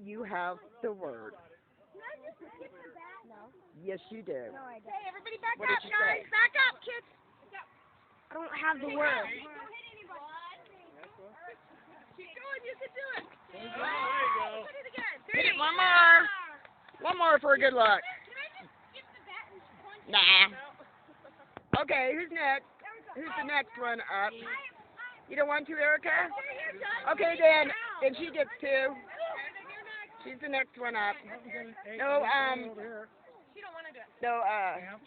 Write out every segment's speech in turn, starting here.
You have the word. No. Yes, you do. No, I don't. Hey, everybody back What up, did you guys. say? Back up, kids. I don't have the word. Keep going. You can do it. There you go. Put it again. Hit it one more. One more for a good luck. Can I just get the bat and punch it? Nah. Okay, who's next? Who's the next one up? You don't want to, Erica? Okay, then she gets two. She's the next one up. No, She don't want to do it. no,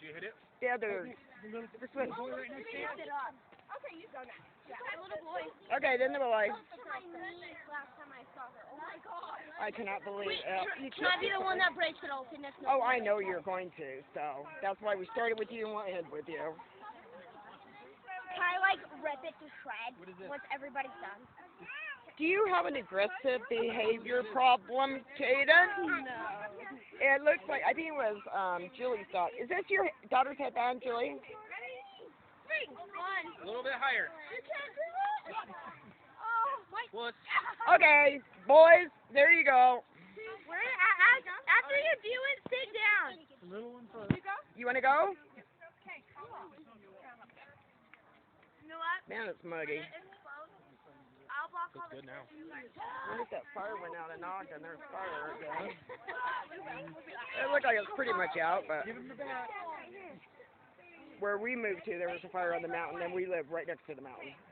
Did you hit it? the other. This one. Okay, you go next. That little boy. Okay, then the boy. Last time I saw her. Oh my god. I cannot believe it. Can I be the one that breaks it? Okay, next. Oh, I know you're going to, so that's why we started with you and we'll end with you. Can I like rip it to shreds once everybody's done? Do you have an aggressive behavior problem, Kaden? No. It looks like, I think it was Julie's daughter. Is this your daughter's headband, Julie? A little bit higher. Push. Okay, boys, there you go. After you do it, sit down. Little one first. You want to go? You know what? Man, it's muggy. I'll block all Looks good now. What if that fire went out in Ogden? There's fire again. It looked like it was pretty much out, but Give him the bat. where we moved to, there was a fire on the mountain, and we live right next to the mountain. 1,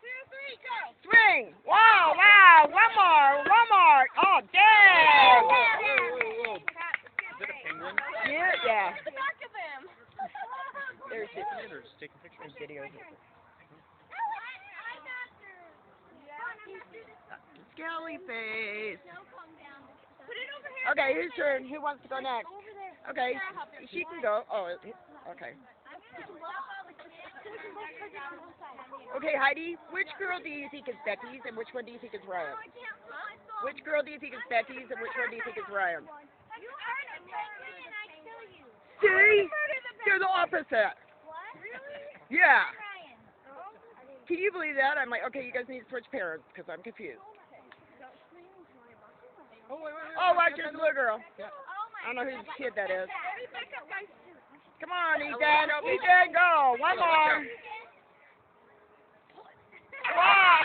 2, 3, go. Swing! Wow, wow! One more! Oh, dang! Whoa. Is it a penguin? Yeah. The back of him. There's the Or just taking pictures? videos. Skelly face. Put it over here. Okay, whose turn? Who wants to go next? Okay, she can go. Oh, okay. Okay, Heidi, which girl do you think is Becky's and which one do you think is Ryan? Which girl do you think is Becky's and which one do you think is Ryan? See? They're the opposite. Yeah. Can you believe that? I'm like, okay, you guys need to switch parents because I'm confused. Oh, wait. Oh, watch this little girl. I don't know whose kid that is. Come on, Ethan. Ethan, go. One more. Wow.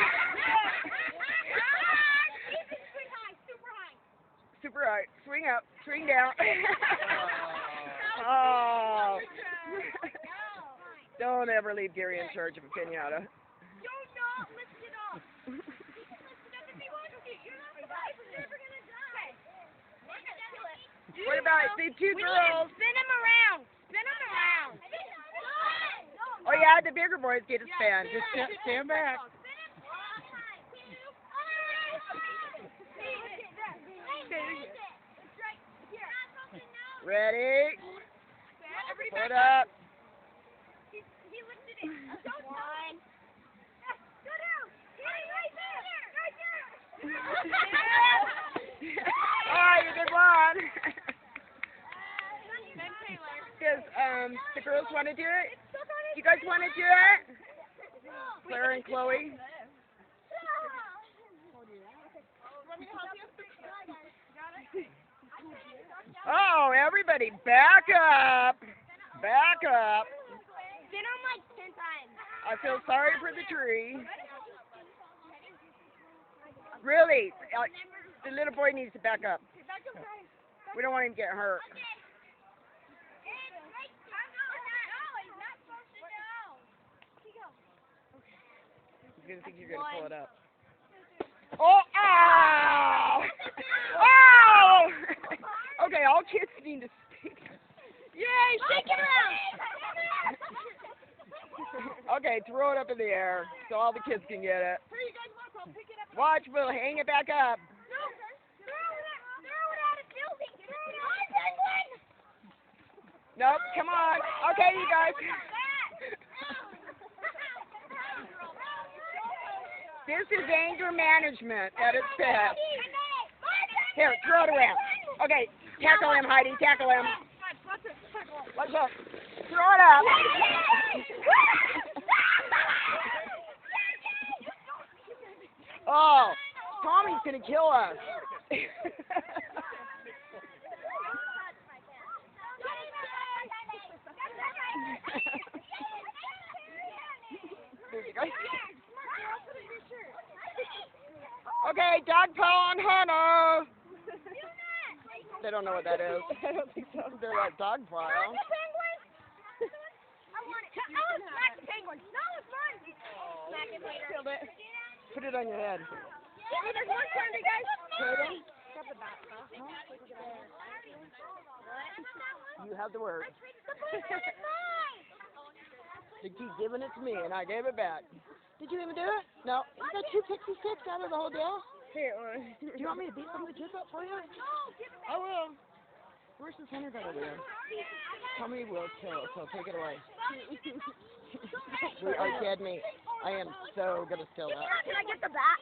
Super high. Swing up. Swing down. Oh. Don't ever leave Gary in charge of a pinata. Don't not lift it up. Lift it up if you want to. You're not surprised. You're never going to die. What about the two girls? Spin him around. Spin him around. Oh, yeah, the bigger boys get a span. Just Stand back. Ready? Put up. He lifted it. Don't one. Go down. Right there. Right there. All right, you did one. Ben Taylor. Does the girls want to do it? You guys want to do it? Claire and Chloe. Oh, everybody, back up. Back up. Spin on like 10 times. I feel sorry for the tree. Really, the little boy needs to back up. We don't want him to get hurt. He's going to think you're going to pull it up. Oh, ow! Oh! Okay, all kids need to stay. Yay, shake it around! Okay, throw it up in the air so all the kids can get it. Here, you guys want to pick it up. Watch, we'll hang it back up. Nope, come on. Okay, you guys. This is anger management at its best. Here, throw it around. Okay, tackle him, Heidi, tackle him. Watch out. Throw it up. Oh, Tommy's gonna kill us. Okay, dog paw on Hannah. They don't know what that is. I don't think so. They're like dog pile. I want it. Oh, smack the penguin. No, it's mine. Smack it later. Killed it. Put it on your head. Hey, there's one candy, guys. Kaden, you have the word. The blue one is mine. They keep giving it to me, and I gave it back. Did you even do it? No. You got 2 pixie sticks out of the whole deal? Here, Do you want me to beat some of the kids up for you? I will. Where's the center guy over there? Tommy will kill, so take it away. You are kidding me. I am so gonna steal that. Can I get the bat?